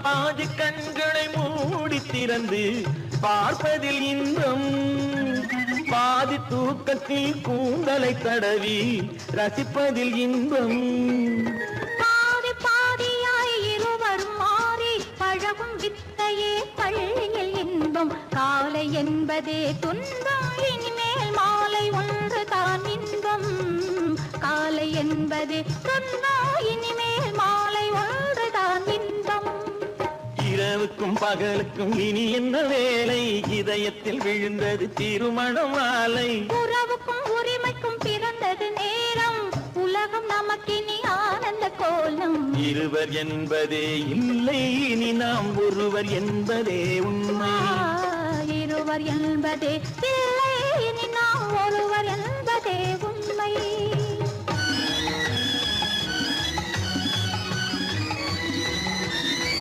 பாதி கண்களை மூடி திறந்து பார்ப்பதில் இன்பம் பாதி தூக்கத்தில் கூந்தலை தடவி ரசிப்பதில் இன்பம் பாதி பாதியாய் இருவரும் மாறி பழகும் வித்தையே பள்ளியில் இன்பம் காலை என்பதே துன்பம் இனிமேல் மாலை ஒன்று தான் இன்பம் காலை என்பதே துன்பம் இனிமேல் மாலை ஒன்று தான் இன்பம் இரவுக்கும் பகலுக்கும் இனி என்ன வேலை இதயத்தில் விழுந்தது திருமண மாலை உறவுக்கும் உரிமைக்கும் பிறந்தது நேரம் உலகம் நமக்கினி ஆனந்த கோலம் இருவர் என்பதே இல்லை இனி நாம் ஒருவர் என்பதே உண்மை இருவர் என்பதே இல்லை இனி நாம் ஒருவர் என்பதே உண்மை